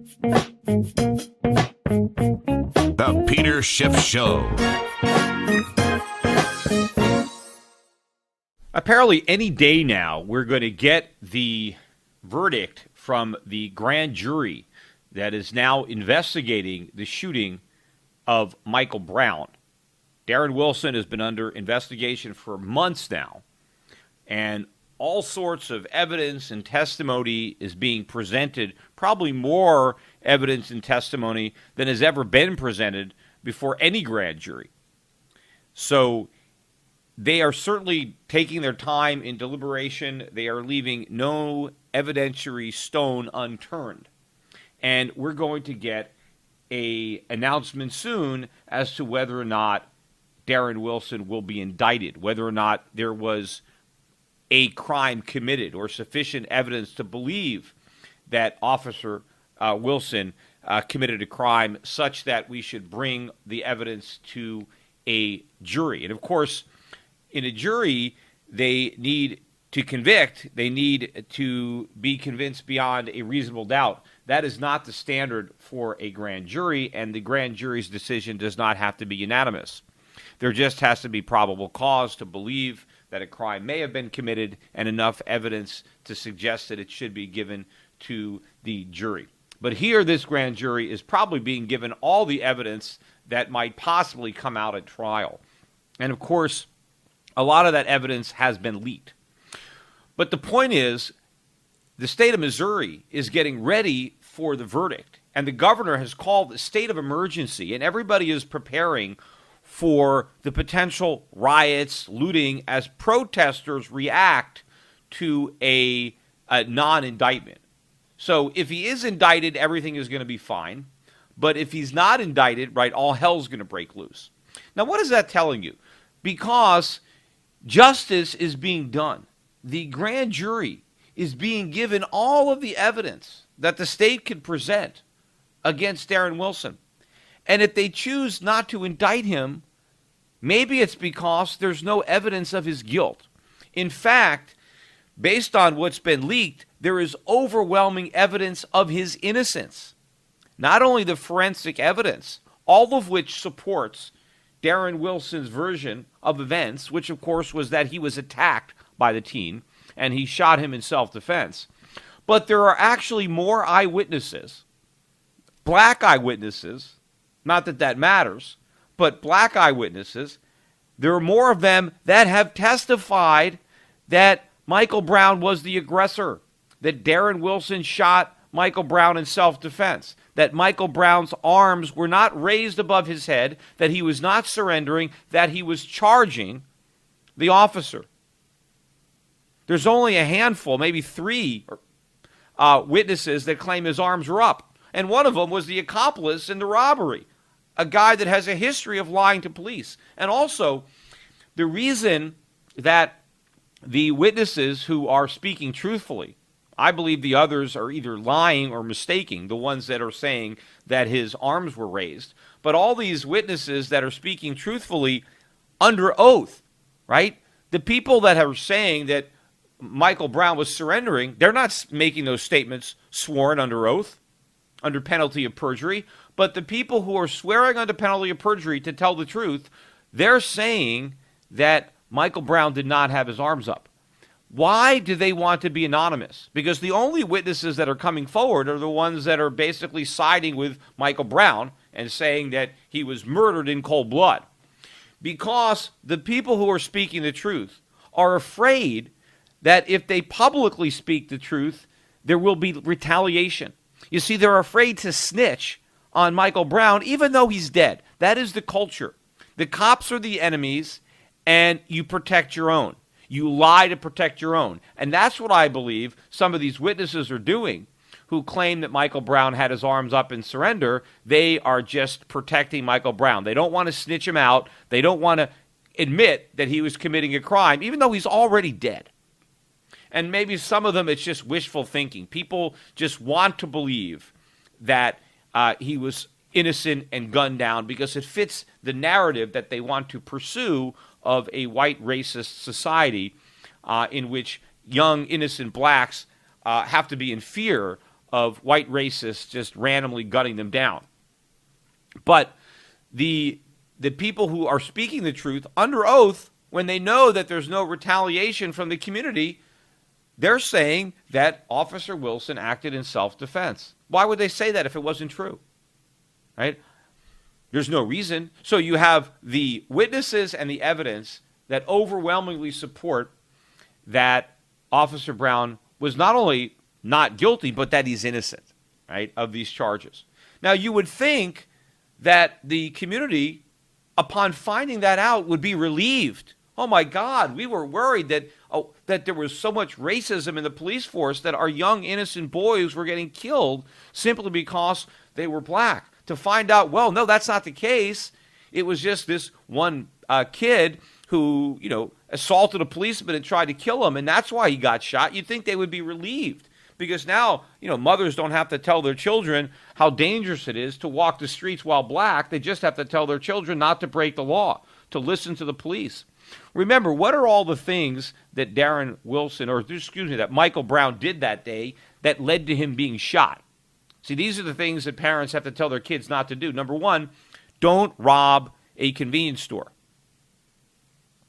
The Peter Schiff Show. Apparently, any day now, we're going to get the verdict from the grand jury that is now investigating the shooting of Michael Brown. Darren Wilson has been under investigation for months now, and all sorts of evidence and testimony is being presented, probably more evidence and testimony than has ever been presented before any grand jury. So they are certainly taking their time in deliberation. They are leaving no evidentiary stone unturned. And we're going to get an announcement soon as to whether or not Darren Wilson will be indicted, whether or not there was a crime committed or sufficient evidence to believe that Officer Wilson committed a crime such that we should bring the evidence to a jury. And of course, in a jury, they need to convict. They need to be convinced beyond a reasonable doubt. That is not the standard for a grand jury, and the grand jury's decision does not have to be unanimous. There just has to be probable cause to believe that a crime may have been committed and enough evidence to suggest that it should be given to the jury. But here, this grand jury is probably being given all the evidence that might possibly come out at trial. And of course, a lot of that evidence has been leaked. But the point is, the state of Missouri is getting ready for the verdict, and the governor has called a state of emergency, and everybody is preparing for the potential riots, looting, as protesters react to a non-indictment. So if he is indicted, everything is going to be fine. But if he's not indicted, right, all hell's going to break loose. Now, what is that telling you? Because justice is being done. The grand jury is being given all of the evidence that the state can present against Darren Wilson. And if they choose not to indict him, maybe it's because there's no evidence of his guilt. In fact, based on what's been leaked, there is overwhelming evidence of his innocence. Not only the forensic evidence, all of which supports Darren Wilson's version of events, which of course was that he was attacked by the teen and he shot him in self-defense. But there are actually more eyewitnesses, black eyewitnesses, not that that matters, but black eyewitnesses. There are more of them that have testified that Michael Brown was the aggressor, that Darren Wilson shot Michael Brown in self-defense, that Michael Brown's arms were not raised above his head, that he was not surrendering, that he was charging the officer. There's only a handful, maybe three witnesses that claim his arms were up. And one of them was the accomplice in the robbery, a guy that has a history of lying to police. And also, the reason that the witnesses who are speaking truthfully, I believe the others are either lying or mistaking, the ones that are saying that his arms were raised. But all these witnesses that are speaking truthfully under oath, right? The people that are saying that Michael Brown was surrendering, they're not making those statements sworn under oath, under penalty of perjury. But the people who are swearing under penalty of perjury to tell the truth, they're saying that Michael Brown did not have his arms up. Why do they want to be anonymous? Because the only witnesses that are coming forward are the ones that are basically siding with Michael Brown and saying that he was murdered in cold blood. Because the people who are speaking the truth are afraid that if they publicly speak the truth, there will be retaliation. You see, they're afraid to snitch on Michael Brown, even though he's dead. That is the culture. The cops are the enemies, and you protect your own. You lie to protect your own. And that's what I believe some of these witnesses are doing who claim that Michael Brown had his arms up in surrender. They are just protecting Michael Brown. They don't want to snitch him out. They don't want to admit that he was committing a crime, even though he's already dead. And maybe some of them, it's just wishful thinking. People just want to believe that he was innocent and gunned down because it fits the narrative that they want to pursue of a white racist society in which young, innocent blacks have to be in fear of white racists just randomly gunning them down. But the people who are speaking the truth under oath, when they know that there's no retaliation from the community, they're saying that Officer Wilson acted in self-defense. Why would they say that if it wasn't true? Right? There's no reason. So you have the witnesses and the evidence that overwhelmingly support that Officer Brown was not only not guilty, but that he's innocent, right, of these charges. Now, you would think that the community, upon finding that out, would be relieved. Oh, my God, we were worried that there was so much racism in the police force that our young, innocent boys were getting killed simply because they were black. To find out, well, no, that's not the case. It was just this one kid who, assaulted a policeman and tried to kill him, and that's why he got shot. You'd think they would be relieved because now, mothers don't have to tell their children how dangerous it is to walk the streets while black. They just have to tell their children not to break the law, to listen to the police. Remember, what are all the things that that Michael Brown did that day that led to him being shot? See, these are the things that parents have to tell their kids not to do. Number one, don't rob a convenience store,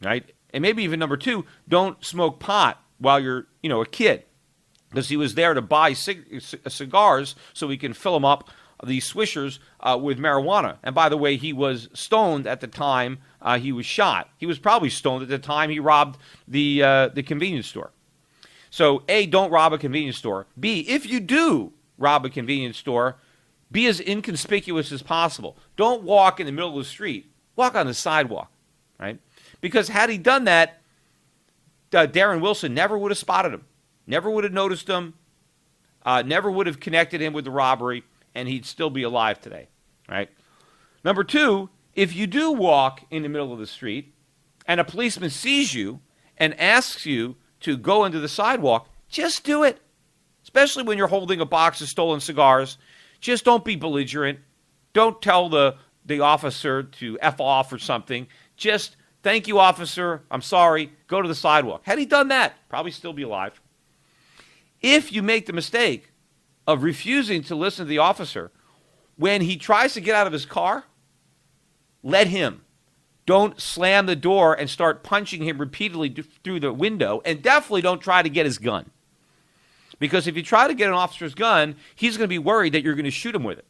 right? And maybe even number two, don't smoke pot while you're, a kid, because he was there to buy cigars so he can fill them up, these swishers, with marijuana. And by the way, he was stoned at the time he was shot. He was probably stoned at the time he robbed the convenience store. So, A, don't rob a convenience store. B, if you do rob a convenience store, be as inconspicuous as possible. Don't walk in the middle of the street. Walk on the sidewalk, right? Because had he done that, Darren Wilson never would have spotted him, never would have noticed him, never would have connected him with the robbery, and he'd still be alive today, right? Number two, if you do walk in the middle of the street and a policeman sees you and asks you to go into the sidewalk, just do it. Especially when you're holding a box of stolen cigars. Just don't be belligerent. Don't tell the officer to F off or something. Just, thank you, officer, I'm sorry, go to the sidewalk. Had he done that, probably still be alive. If you make the mistake of refusing to listen to the officer, when he tries to get out of his car, let him. Don't slam the door and start punching him repeatedly through the window, and definitely don't try to get his gun. Because if you try to get an officer's gun, he's going to be worried that you're going to shoot him with it.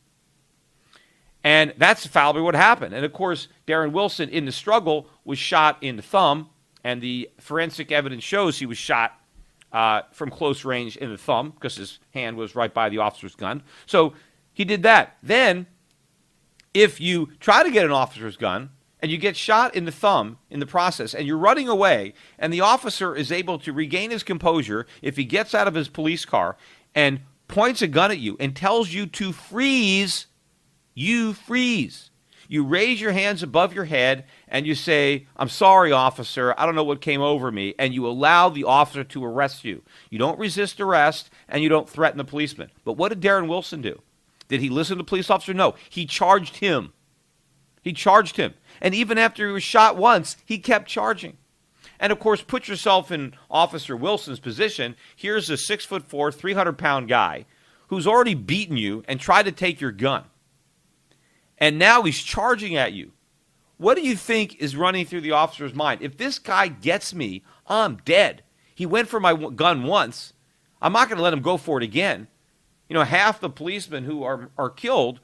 And that's probably what happened. And, of course, Darren Wilson, in the struggle, was shot in the thumb, and the forensic evidence shows he was shot from close range in the thumb because his hand was right by the officer's gun. So he did that. Then, if you try to get an officer's gun and you get shot in the thumb in the process and you're running away and the officer is able to regain his composure if he gets out of his police car and points a gun at you and tells you to freeze, you freeze. You raise your hands above your head and you say, I'm sorry, officer, I don't know what came over me, and you allow the officer to arrest you. You don't resist arrest and you don't threaten the policeman. But what did Darren Wilson do? Did he listen to the police officer? No. He charged him. He charged him. And even after he was shot once, he kept charging. And, of course, put yourself in Officer Wilson's position. Here's a 6'4", 300-pound guy who's already beaten you and tried to take your gun. And now he's charging at you. What do you think is running through the officer's mind? If this guy gets me, I'm dead. He went for my gun once. I'm not going to let him go for it again. Half the policemen who are killed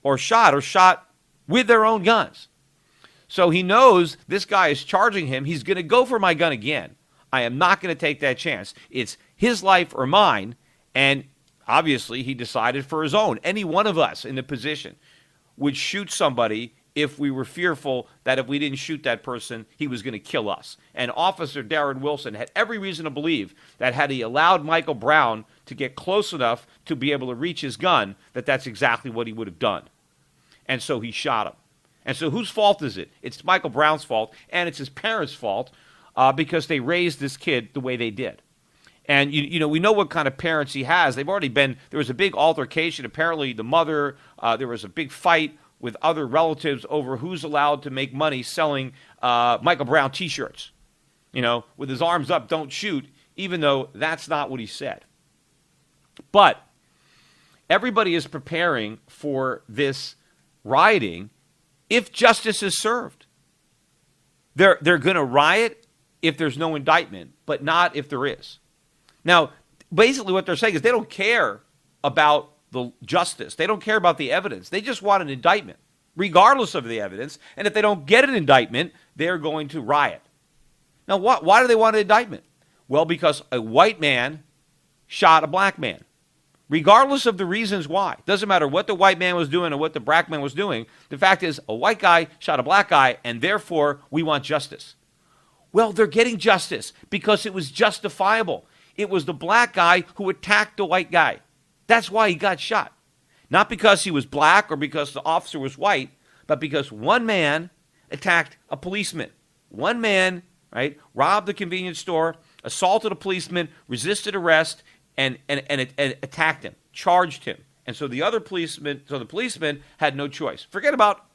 or shot with their own guns. So he knows this guy is charging him. He's going to go for my gun again. I am not going to take that chance. It's his life or mine. And obviously he decided for his own. Any one of us in the position would shoot somebody if we were fearful that if we didn't shoot that person, he was going to kill us. And Officer Darren Wilson had every reason to believe that had he allowed Michael Brown to get close enough to be able to reach his gun, that's exactly what he would have done. And so he shot him. And so whose fault is it? It's Michael Brown's fault, and it's his parents' fault because they raised this kid the way they did. And, we know what kind of parents he has. There was a big altercation. Apparently the mother, there was a big fight with other relatives over who's allowed to make money selling Michael Brown T-shirts. With his arms up, don't shoot, even though that's not what he said. But everybody is preparing for this rioting if justice is served. They're going to riot if there's no indictment, but not if there is. Now, basically what they're saying is they don't care about the justice. They don't care about the evidence. They just want an indictment, regardless of the evidence. And if they don't get an indictment, they're going to riot. Now, why do they want an indictment? Well, because a white man shot a black man. Regardless of the reasons why. Doesn't matter what the white man was doing or what the black man was doing. The fact is, a white guy shot a black guy, and therefore we want justice. Well, they're getting justice because it was justifiable. It was the black guy who attacked the white guy. That's why he got shot. Not because he was black or because the officer was white, but because one man attacked a policeman. One man, right, robbed a convenience store, assaulted a policeman, resisted arrest, and attacked him, charged him. And so the policeman had no choice. Forget about,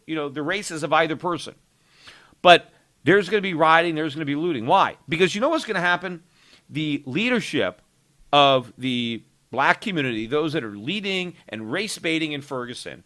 the races of either person. But there's going to be rioting, there's going to be looting. Why? Because you know what's going to happen? The leadership of the black community, those that are leading and race baiting in Ferguson,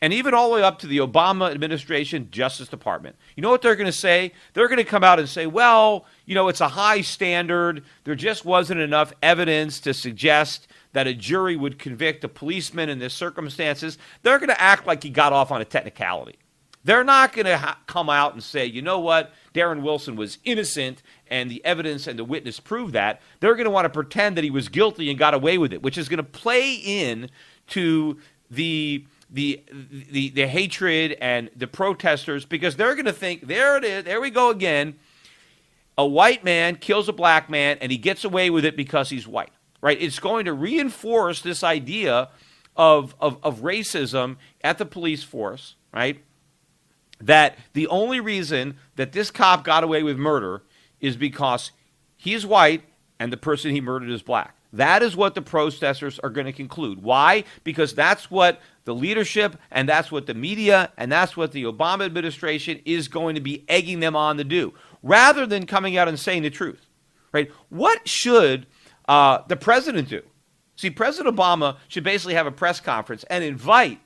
and even all the way up to the Obama administration Justice Department. You know what they're going to say? They're going to come out and say, well, it's a high standard. There just wasn't enough evidence to suggest that a jury would convict a policeman in this circumstances. They're going to act like he got off on a technicality. They're not going to come out and say, you know what, Darren Wilson was innocent and the evidence and the witness proved that. They're going to want to pretend that he was guilty and got away with it, which is going to play in to the hatred and the protesters, because they're going to think, there it is, there we go again. A white man kills a black man and he gets away with it because he's white, right? It's going to reinforce this idea of racism at the police force, right? That the only reason that this cop got away with murder is because he's white and the person he murdered is black. That is what the protesters are going to conclude. Why? Because that's what the leadership and that's what the media and that's what the Obama administration is going to be egging them on to do, rather than coming out and saying the truth, right? What should the president do? See, President Obama should basically have a press conference and invite,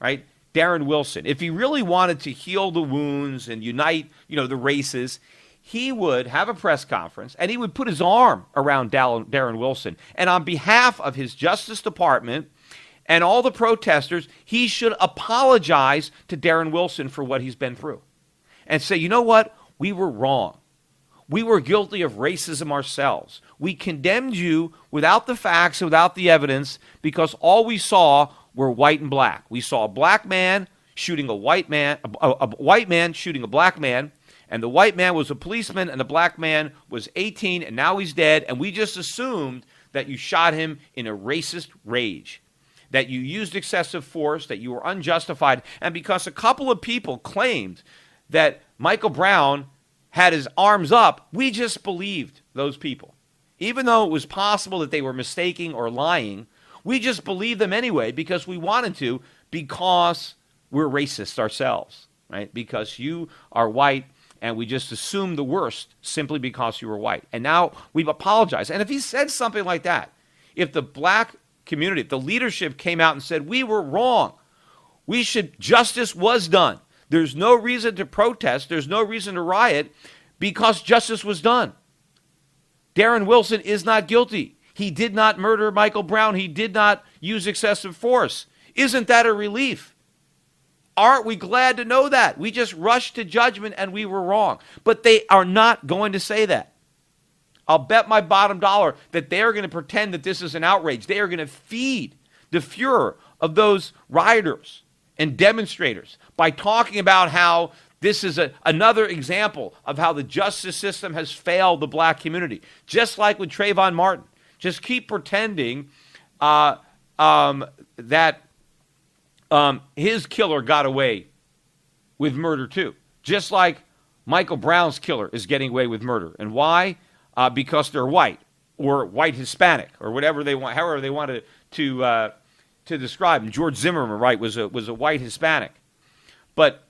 right, Darren Wilson. If he really wanted to heal the wounds and unite, the races, he would have a press conference and he would put his arm around Darren Wilson. And on behalf of his Justice Department and all the protesters, he should apologize to Darren Wilson for what he's been through. And say, you know what? We were wrong. We were guilty of racism ourselves. We condemned you without the facts, without the evidence, because all we saw were white and black. We saw a black man shooting a white man, a white man shooting a black man, and the white man was a policeman, and the black man was 18, and now he's dead, and we just assumed that you shot him in a racist rage, that you used excessive force, that you were unjustified, and because a couple of people claimed that Michael Brown had his arms up, we just believed those people. Even though it was possible that they were mistaking or lying, we just believed them anyway because we wanted to, because we're racist ourselves, right? Because you are white, and we just assumed the worst simply because you were white. And now we've apologized. And if he said something like that, if the black community, if the leadership came out and said, we were wrong, justice was done. There's no reason to protest. There's no reason to riot because justice was done. Darren Wilson is not guilty. He did not murder Michael Brown. He did not use excessive force. Isn't that a relief? Aren't we glad to know that? We just rushed to judgment and we were wrong. But they are not going to say that. I'll bet my bottom dollar that they are going to pretend that this is an outrage. They are going to feed the furor of those rioters and demonstrators by talking about how this is another example of how the justice system has failed the black community. Just like with Trayvon Martin. Just keep pretending that his killer got away with murder too. Just like Michael Brown's killer is getting away with murder. And why? Because they're white or white Hispanic or whatever they want, however they want to describe him. George Zimmerman, right, was a white Hispanic. But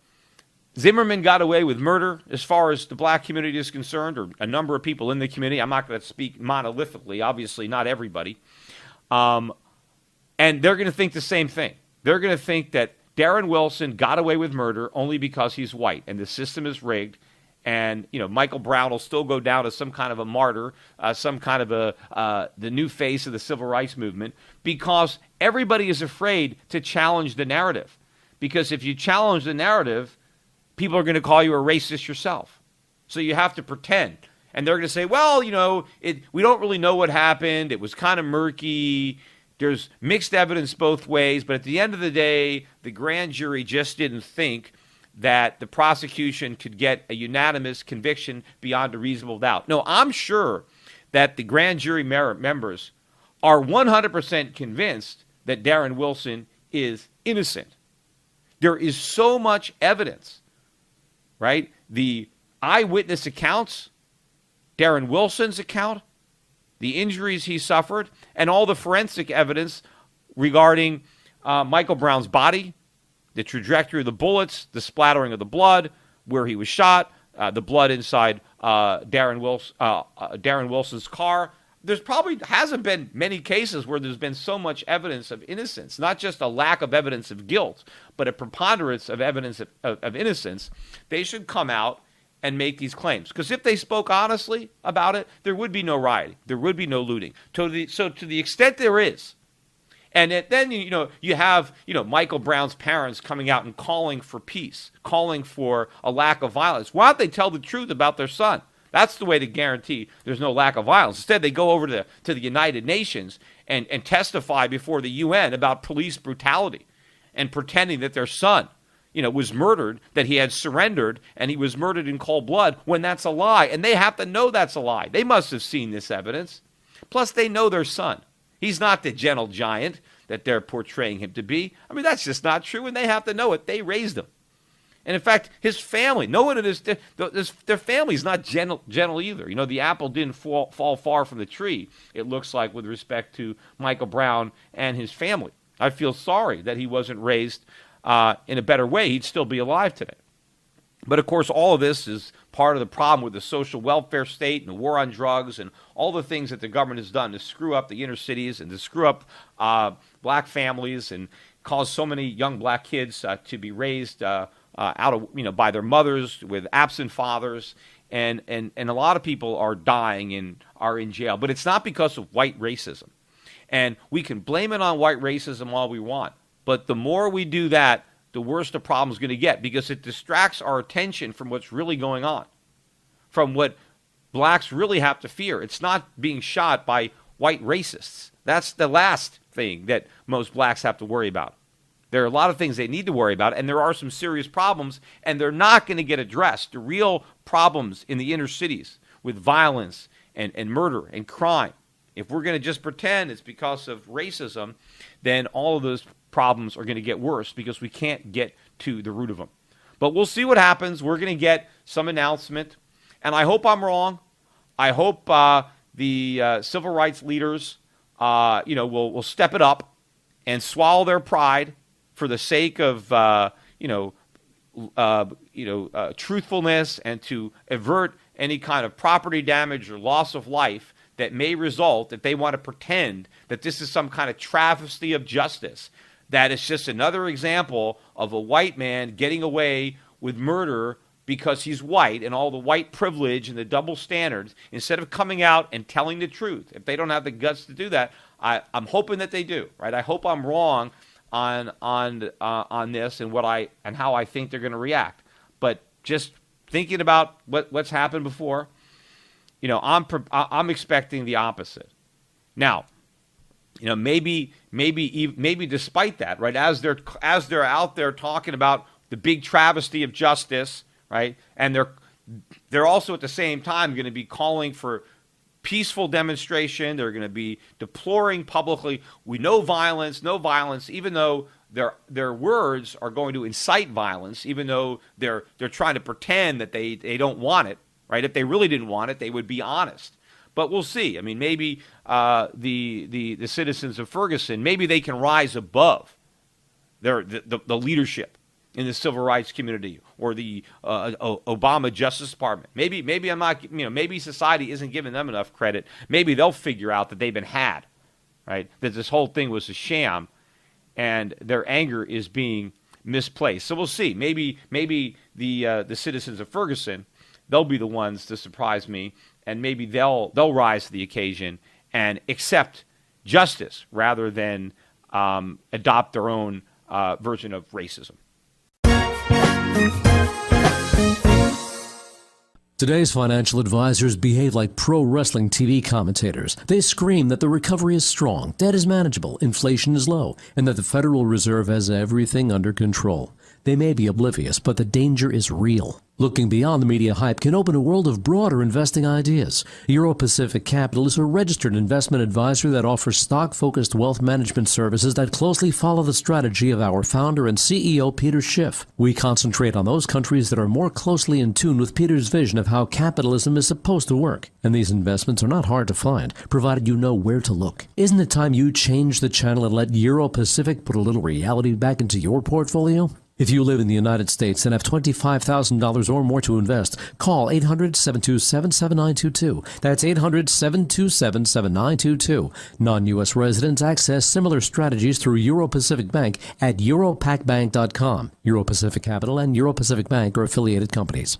Zimmerman got away with murder as far as the black community is concerned, or a number of people in the community. I'm not going to speak monolithically, obviously not everybody. And they're going to think the same thing. They're going to think that Darren Wilson got away with murder only because he's white and the system is rigged. And, Michael Brown will still go down as some kind of a martyr, some kind of the new face of the civil rights movement, because everybody is afraid to challenge the narrative. Because if you challenge the narrative, people are going to call you a racist yourself. So you have to pretend. And they're going to say, well, we don't really know what happened. It was kind of murky. There's mixed evidence both ways. But at the end of the day, the grand jury just didn't think that the prosecution could get a unanimous conviction beyond a reasonable doubt. No, I'm sure that the grand jury members are 100% convinced that Darren Wilson is innocent. There is so much evidence, right? The eyewitness accounts, Darren Wilson's account, the injuries he suffered, and all the forensic evidence regarding Michael Brown's body, the trajectory of the bullets, the splattering of the blood, where he was shot, the blood inside Darren Wilson's car. There's probably hasn't been many cases where there's been so much evidence of innocence, not just a lack of evidence of guilt, but a preponderance of evidence of innocence. They should come out and make these claims. Because if they spoke honestly about it, there would be no rioting. There would be no looting. So to the extent there is, and then, you have, Michael Brown's parents coming out and calling for peace, calling for a lack of violence. Why don't they tell the truth about their son? That's the way to guarantee there's no lack of violence. Instead, they go over to the United Nations and testify before the UN about police brutality and pretending that their son, was murdered, that he had surrendered, and he was murdered in cold blood, when that's a lie. And they have to know that's a lie. They must have seen this evidence. Plus, they know their son. He's not the gentle giant that they're portraying him to be. I mean, that's just not true, and they have to know it. They raised him. And in fact, his family, no one in their family's not gentle either. The apple didn't fall far from the tree, it looks like, with respect to Michael Brown and his family. I feel sorry that he wasn't raised in a better way. He'd still be alive today. But, of course, all of this is part of the problem with the social welfare state and the war on drugs and all the things that the government has done to screw up the inner cities and to screw up black families and cause so many young black kids to be raised out of by their mothers with absent fathers, and a lot of people are dying and are in jail. But it's not because of white racism, and we can blame it on white racism all we want. But the more we do that, the worse the problem is going to get, because it distracts our attention from what's really going on, from what blacks really have to fear. It's not being shot by white racists. That's the last thing that most blacks have to worry about. There are a lot of things they need to worry about, and there are some serious problems, and they're not going to get addressed. The real problems in the inner cities with violence and murder and crime, if we're going to just pretend it's because of racism, then all of those problems are going to get worse because we can't get to the root of them. But we'll see what happens. We're going to get some announcement, and I hope I'm wrong. I hope the civil rights leaders, will step it up and swallow their pride for the sake of truthfulness, and to avert any kind of property damage or loss of life that may result if they want to pretend that this is some kind of travesty of justice, that it's just another example of a white man getting away with murder because he's white, and all the white privilege and the double standards, instead of coming out and telling the truth. If they don't have the guts to do that, I'm hoping that they do. Right? I hope I'm wrong on this and how I think they're going to react. But just thinking about what's happened before, I'm expecting the opposite. Now, maybe despite that, right, as they're out there talking about the big travesty of justice, right, and they're also at the same time going to be calling for peaceful demonstration. They're going to be deploring publicly, no violence, even though their words are going to incite violence, even though they're trying to pretend that they don't want it, right? If they really didn't want it, they would be honest. But we'll see. I mean, maybe the citizens of Ferguson, maybe they can rise above the leadership in the civil rights community or the Obama Justice Department. Maybe I'm not. Maybe society isn't giving them enough credit. Maybe they'll figure out that they've been had, right? That this whole thing was a sham, and their anger is being misplaced. So we'll see. Maybe the citizens of Ferguson, they'll be the ones to surprise me, and maybe they'll rise to the occasion and accept justice rather than adopt their own version of racism. Today's financial advisors behave like pro wrestling TV commentators. They scream that the recovery is strong, debt is manageable, inflation is low, and that the Federal Reserve has everything under control. They may be oblivious, but the danger is real. Looking beyond the media hype can open a world of broader investing ideas. Euro Pacific Capital is a registered investment advisor that offers stock-focused wealth management services that closely follow the strategy of our founder and CEO, Peter Schiff. We concentrate on those countries that are more closely in tune with Peter's vision of how capitalism is supposed to work. And these investments are not hard to find, provided you know where to look. Isn't it time you change the channel and let Euro Pacific put a little reality back into your portfolio? If you live in the United States and have $25,000 or more to invest, call 800-727-7922. That's 800-727-7922. Non-U.S. residents access similar strategies through Euro Pacific Bank at europacbank.com. Euro Pacific Capital and Euro Pacific Bank are affiliated companies.